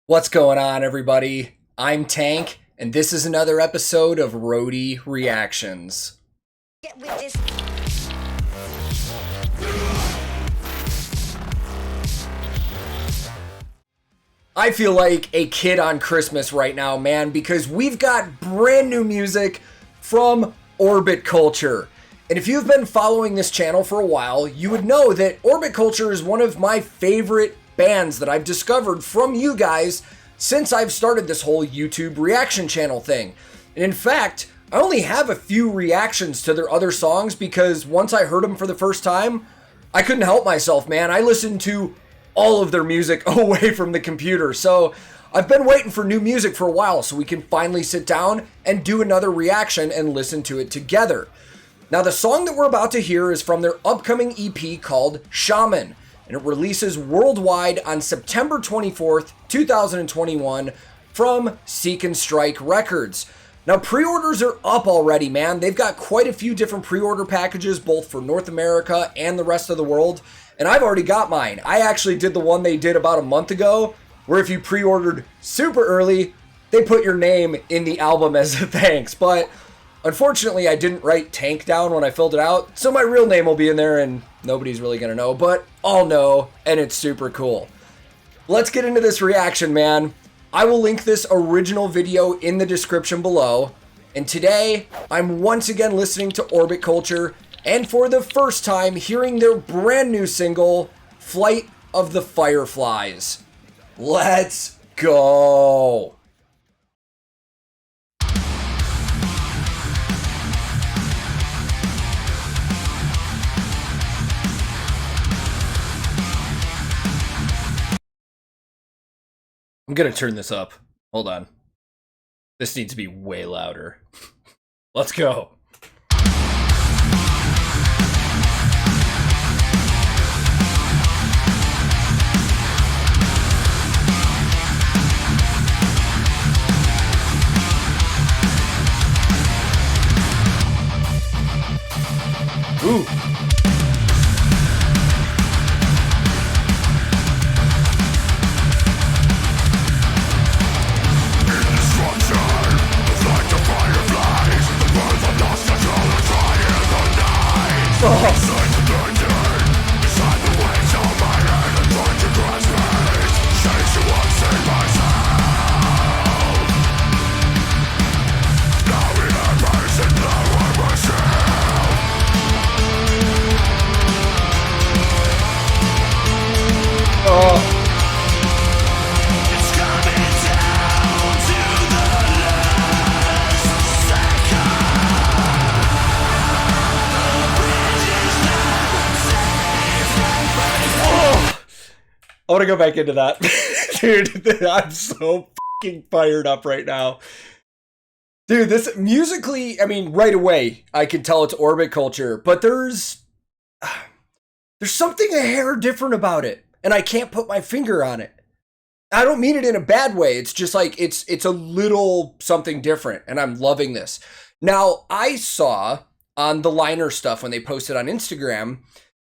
What's going on, everybody? I'm Tank, and this is another episode of Roadie Reactions. Get with this. I feel like a kid on Christmas right now, man, because we've got brand new music from Orbit Culture. And if you've been following this channel for a while, you would know that Orbit Culture is one of my favorite bands that I've discovered from you guys since I've started this whole YouTube reaction channel thing. And in fact, I only have a few reactions to their other songs because once I heard them for the first time, I couldn't help myself, man. I listened to all of their music away from the computer. So I've been waiting for new music for a while so we can finally sit down and do another reaction and listen to it together. Now, the song that we're about to hear is from their upcoming EP called Shaman, and it releases worldwide on September 24th, 2021 from Seek and Strike Records. Now, pre-orders are up already, man. They've got quite a few different pre-order packages, both for North America and the rest of the world, and I've already got mine. I actually did the one they did about a month ago, where if you pre-ordered super early, they put your name in the album as a thanks, but unfortunately, I didn't write Tank down when I filled it out, so my real name will be in there and nobody's really gonna know, but I'll know, and it's super cool. Let's get into this reaction, man. I will link this original video in the description below, and today, I'm once again listening to Orbit Culture, and for the first time, hearing their brand new single, Flight of the Fireflies. Let's go! I'm gonna turn this up. Hold on. This needs to be way louder. Let's go. Ooh. I want to go back into that. Dude, I'm so fucking fired up right now. Dude, this musically, I mean, right away, I can tell it's Orbit Culture, but there's something a hair different about it, and I can't put my finger on it. I don't mean it in a bad way. It's just like, it's a little something different, and I'm loving this. Now, I saw on the Liner stuff when they posted on Instagram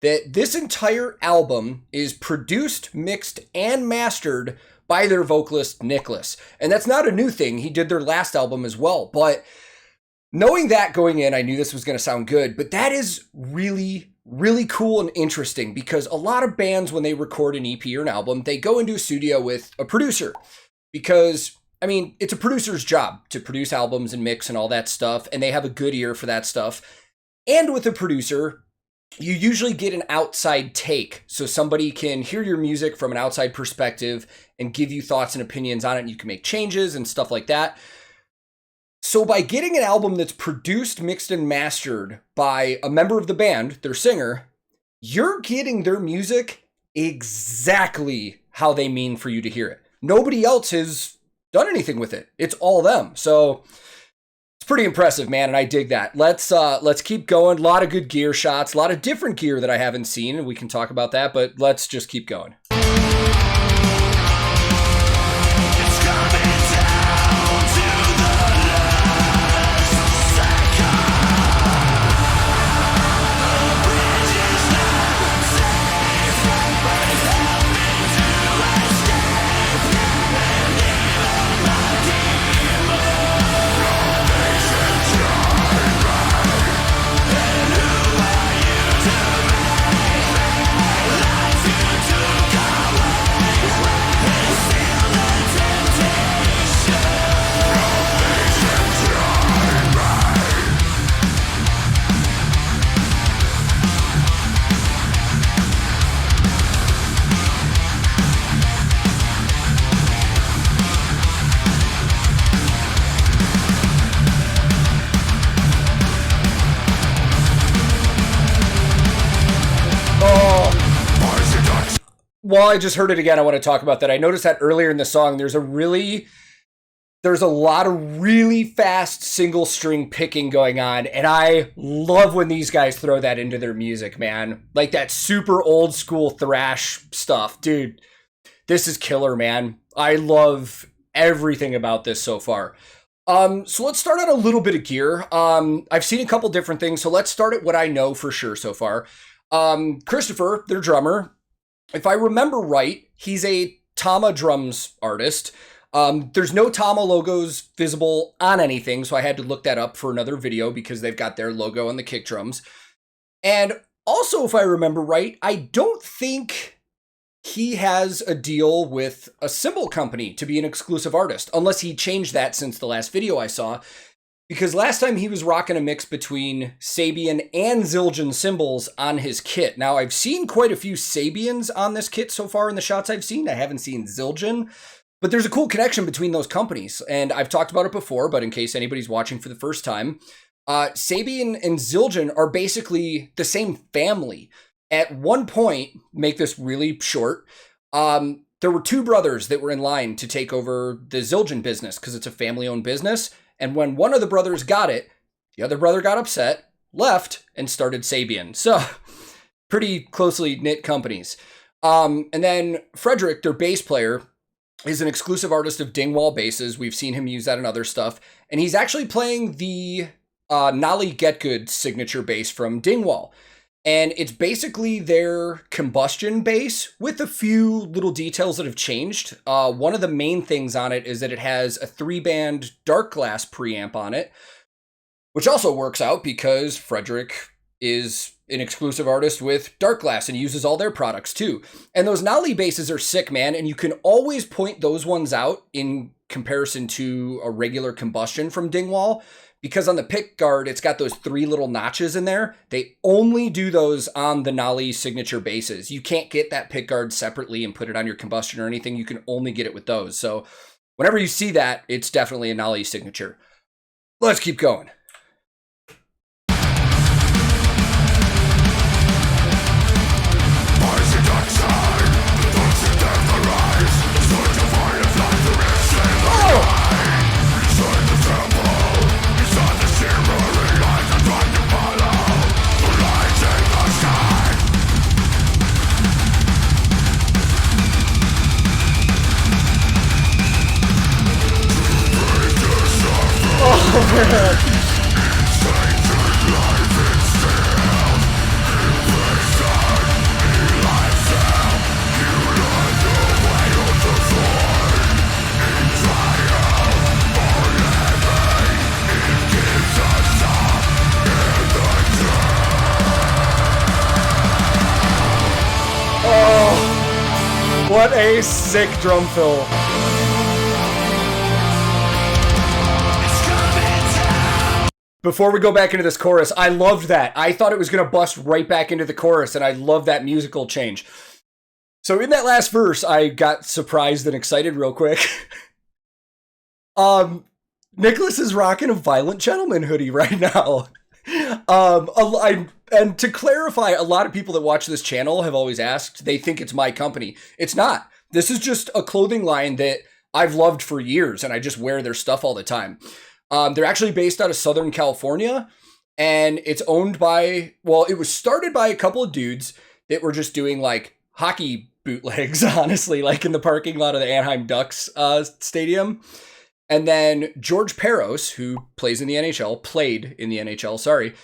that this entire album is produced, mixed, and mastered by their vocalist, Nicholas. And that's not a new thing. He did their last album as well. But knowing that going in, I knew this was going to sound good. But that is really, really cool and interesting because a lot of bands, when they record an EP or an album, they go into a studio with a producer. Because, I mean, it's a producer's job to produce albums and mix and all that stuff. And they have a good ear for that stuff. And with a producer, you usually get an outside take, so somebody can hear your music from an outside perspective and give you thoughts and opinions on it, and you can make changes and stuff like that. So by getting an album that's produced, mixed, and mastered by a member of the band, their singer, you're getting their music exactly how they mean for you to hear it. Nobody else has done anything with it. It's all them. So it's pretty impressive, man, and I dig that. Let's keep going. A lot of good gear shots, a lot of different gear that I haven't seen, and we can talk about that, but let's just keep going. while I just heard it again, I want to talk about that. I noticed that earlier in the song, there's a lot of really fast single string picking going on, and I love when these guys throw that into their music, man. Like that super old school thrash stuff. Dude, this is killer, man. I love everything about this so far. So let's start out a little bit of gear. I've seen a couple different things, so let's start at what I know for sure so far. Christopher, their drummer, if I remember right, he's a Tama drums artist. There's no Tama logos visible on anything, so I had to look that up for another video because they've got their logo on the kick drums. And also, if I remember right, I don't think he has a deal with a cymbal company to be an exclusive artist, unless he changed that since the last video I saw. Because last time he was rocking a mix between Sabian and Zildjian cymbals on his kit. Now, I've seen quite a few Sabians on this kit so far in the shots I've seen. I haven't seen Zildjian. But there's a cool connection between those companies, and I've talked about it before, but in case anybody's watching for the first time, Sabian and Zildjian are basically the same family. At one point, make this really short, there were two brothers that were in line to take over the Zildjian business because it's a family-owned business, and when one of the brothers got it, the other brother got upset, left, and started Sabian. So, pretty closely knit companies. And then Frederick, their bass player, is an exclusive artist of Dingwall basses. We've seen him use that in other stuff. And he's actually playing the Nolly Get Good signature bass from Dingwall. And it's basically their combustion bass with a few little details that have changed. One of the main things on it is that it has a 3-band dark glass preamp on it, which also works out because Frederick is an exclusive artist with dark glass and uses all their products too. And those Nolly basses are sick, man. And you can always point those ones out in comparison to a regular combustion from Dingwall, because on the pick guard, it's got those 3 little notches in there. They only do those on the Nolly signature basses. You can't get that pick guard separately and put it on your combustion or anything. You can only get it with those. So whenever you see that, it's definitely a Nolly signature. Let's keep going. What a sick drum fill. Before we go back into this chorus, I loved that. I thought it was going to bust right back into the chorus, and I love that musical change. So in that last verse, I got surprised and excited real quick. Nicholas is rocking a Violent Gentleman hoodie right now. And to clarify, a lot of people that watch this channel have always asked, they think it's my company. It's not. This is just a clothing line that I've loved for years, and I just wear their stuff all the time. They're actually based out of Southern California, and it's owned by, well, it was started by a couple of dudes that were just doing like hockey bootlegs, honestly, like in the parking lot of the Anaheim Ducks stadium. And then George Peros, who played in the NHL, sorry.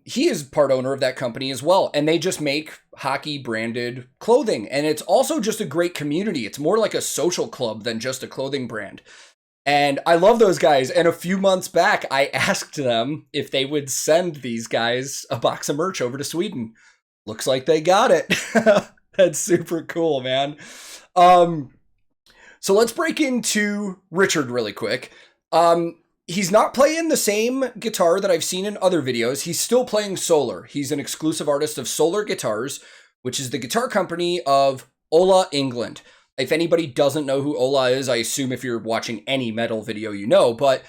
He is part owner of that company as well. And they just make hockey branded clothing. And it's also just a great community. It's more like a social club than just a clothing brand. And I love those guys. And a few months back, I asked them if they would send these guys a box of merch over to Sweden. Looks like they got it. That's super cool, man. So let's break into Richard really quick. He's not playing the same guitar that I've seen in other videos. He's still playing Solar. He's an exclusive artist of Solar Guitars, which is the guitar company of Ola England. If anybody doesn't know who Ola is, I assume if you're watching any metal video, you know, but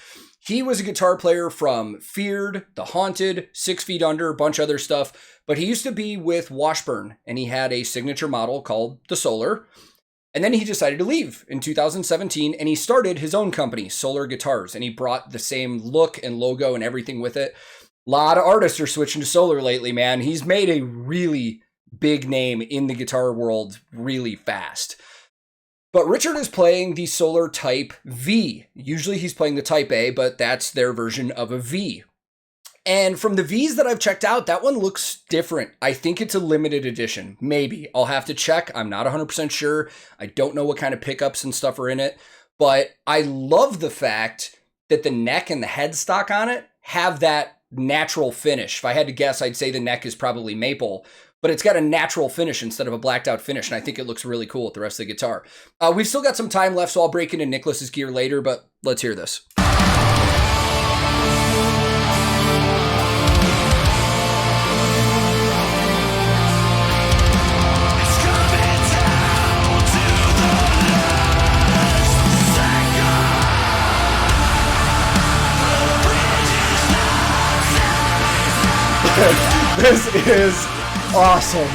He was a guitar player from Feared, The Haunted, 6 Feet Under, a bunch of other stuff. But he used to be with Washburn, and he had a signature model called the Solar. And then he decided to leave in 2017, and he started his own company, Solar Guitars. And he brought the same look and logo and everything with it. A lot of artists are switching to Solar lately, man. He's made a really big name in the guitar world really fast. But Richard is playing the Solar Type V. Usually he's playing the Type A, but that's their version of a V. And from the Vs that I've checked out, that one looks different. I think it's a limited edition. Maybe. I'll have to check. I'm not 100% sure. I don't know what kind of pickups and stuff are in it. But I love the fact that the neck and the headstock on it have that natural finish. If I had to guess, I'd say the neck is probably maple. But it's got a natural finish instead of a blacked out finish, and I think it looks really cool with the rest of the guitar. We've still got some time left, so I'll break into Nicholas's gear later, but let's hear this. This is awesome.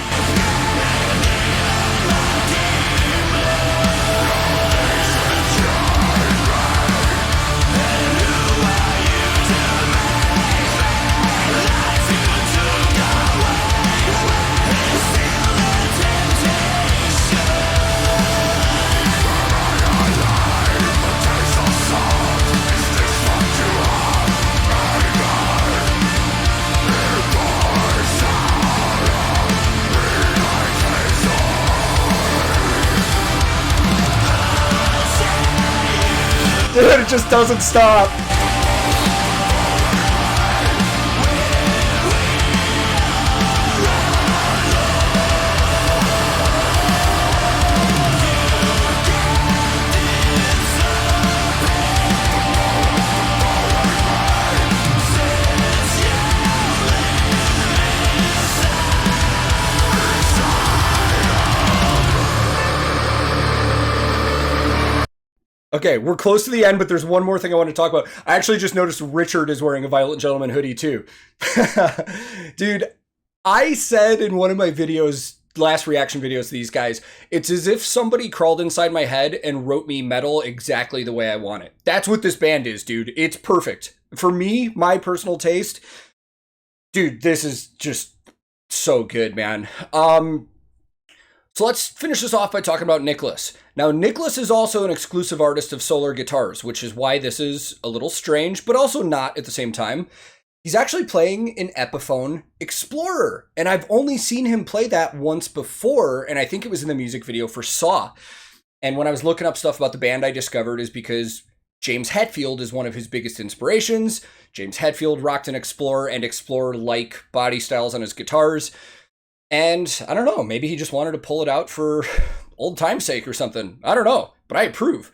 Dude, it just doesn't stop. Okay, we're close to the end, but there's one more thing I want to talk about. I actually just noticed Richard is wearing a Violent Gentleman hoodie too. Dude, I said in one of my videos, last reaction videos to these guys, it's as if somebody crawled inside my head and wrote me metal exactly the way I want it. That's what this band is, dude. It's perfect. For me, my personal taste, dude, this is just so good, man. So let's finish this off by talking about Nicholas. Now, Nicholas is also an exclusive artist of Solar Guitars, which is why this is a little strange, but also not at the same time. He's actually playing an Epiphone Explorer, and I've only seen him play that once before, and I think it was in the music video for Saw. And when I was looking up stuff about the band, I discovered is because James Hetfield is one of his biggest inspirations. James Hetfield rocked an Explorer and Explorer-like body styles on his guitars. And I don't know, maybe he just wanted to pull it out for old time's sake or something. I don't know, but I approve.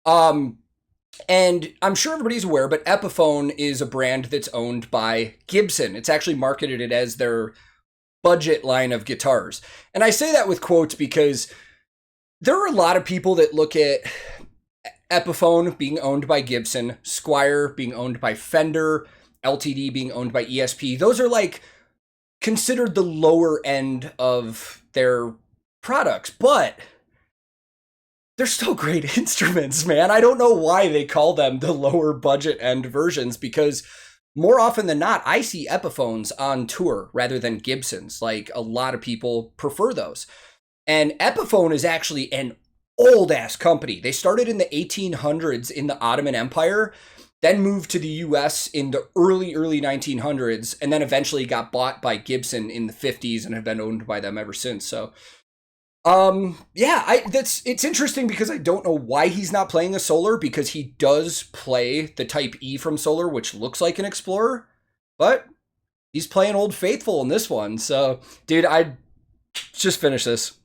And I'm sure everybody's aware, but Epiphone is a brand that's owned by Gibson. It's actually marketed as their budget line of guitars. And I say that with quotes because there are a lot of people that look at Epiphone being owned by Gibson, Squier being owned by Fender, LTD being owned by ESP. Those are like considered the lower end of their products, but they're still great instruments, man. I don't know why they call them the lower budget end versions, because more often than not, I see Epiphones on tour rather than Gibsons. Like, a lot of people prefer those. And Epiphone is actually an old-ass company. They started in the 1800s in the Ottoman Empire, then moved to the US in the early 1900s, and then eventually got bought by Gibson in the 50s and have been owned by them ever since. So, it's interesting because I don't know why he's not playing a Solar, because he does play the Type E from Solar, which looks like an Explorer, but he's playing Old Faithful in this one. So, dude, I just finished this.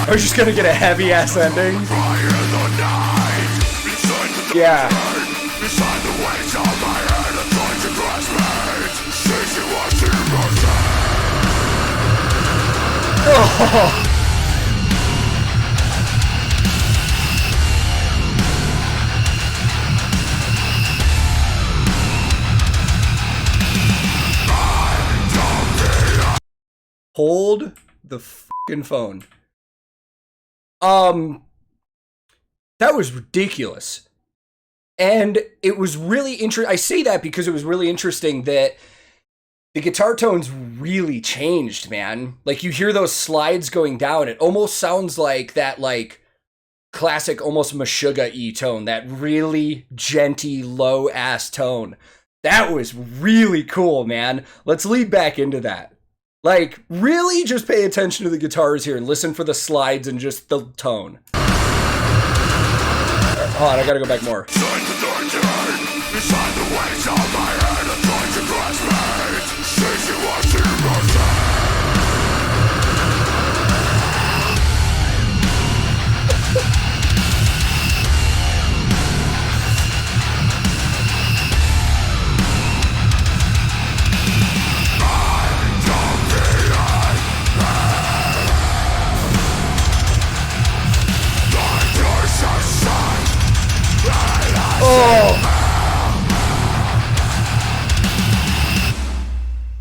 I was just gonna get a heavy ass ending. Yeah. Oh. Hold the fucking phone. That was ridiculous. And it was really interesting. I say that because it was really interesting that the guitar tones really changed, man. Like, you hear those slides going down. It almost sounds like that, like, classic, almost Meshuggah-y tone. That really genty, low-ass tone. That was really cool, man. Let's lead back into that. Like, really just pay attention to the guitars here and listen for the slides and just the tone. Hold on, I gotta go back more. Oh!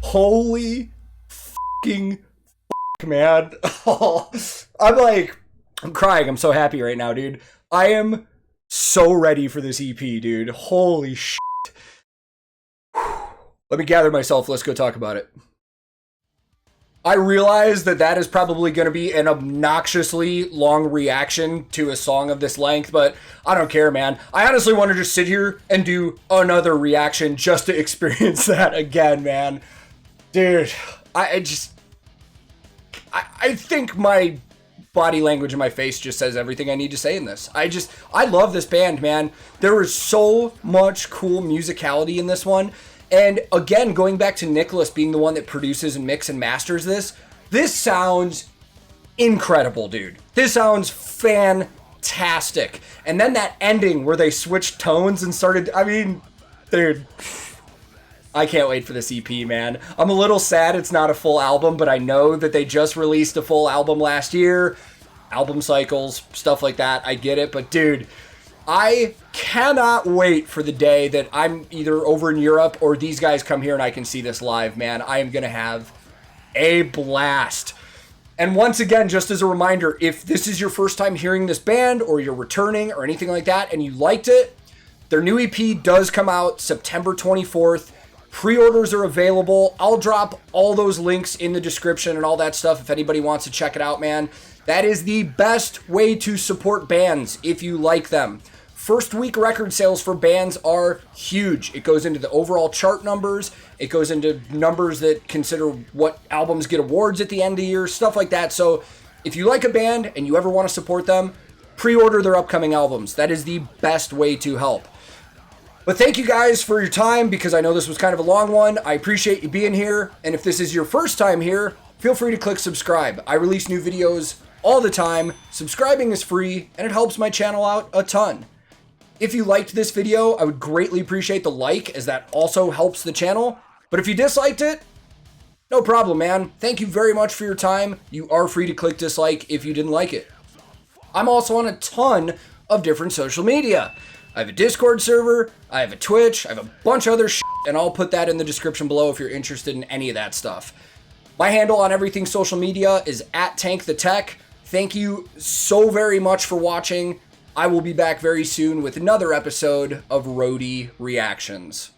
Holy fucking fuck, man. Oh, I'm crying. I'm so happy right now, dude. I am so ready for this EP, dude. Holy shit. Let me gather myself. Let's go talk about it. I realize that is probably going to be an obnoxiously long reaction to a song of this length, but I don't care, man. I honestly want to just sit here and do another reaction just to experience that again, man. Dude, I think my body language and my face just says everything I need to say in this. I love this band, man. There is so much cool musicality in this one. And again, going back to Nicholas being the one that produces and mixes and masters this sounds incredible, dude. This sounds fantastic. And then that ending where they switched tones and started, I mean, dude, I can't wait for this EP, man. I'm a little sad it's not a full album, but I know that they just released a full album last year. Album cycles, stuff like that, I get it. But dude, I cannot wait for the day that I'm either over in Europe or these guys come here and I can see this live, man. I am going to have a blast. And once again, just as a reminder, if this is your first time hearing this band or you're returning or anything like that and you liked it, their new EP does come out September 24th. Pre-orders are available. I'll drop all those links in the description and all that stuff if anybody wants to check it out, man. That is the best way to support bands if you like them. First week record sales for bands are huge. It goes into the overall chart numbers. It goes into numbers that consider what albums get awards at the end of the year, stuff like that. So if you like a band and you ever want to support them, pre-order their upcoming albums. That is the best way to help. But thank you guys for your time because I know this was kind of a long one. I appreciate you being here. And if this is your first time here, feel free to click subscribe. I release new videos all the time. Subscribing is free and it helps my channel out a ton. If you liked this video, I would greatly appreciate the like, as that also helps the channel. But if you disliked it, no problem, man. Thank you very much for your time. You are free to click dislike if you didn't like it. I'm also on a ton of different social media. I have a Discord server, I have a Twitch, I have a bunch of other shit, and I'll put that in the description below if you're interested in any of that stuff. My handle on everything social media is @TankTheTech. Thank you so very much for watching. I will be back very soon with another episode of Roadie Reactions.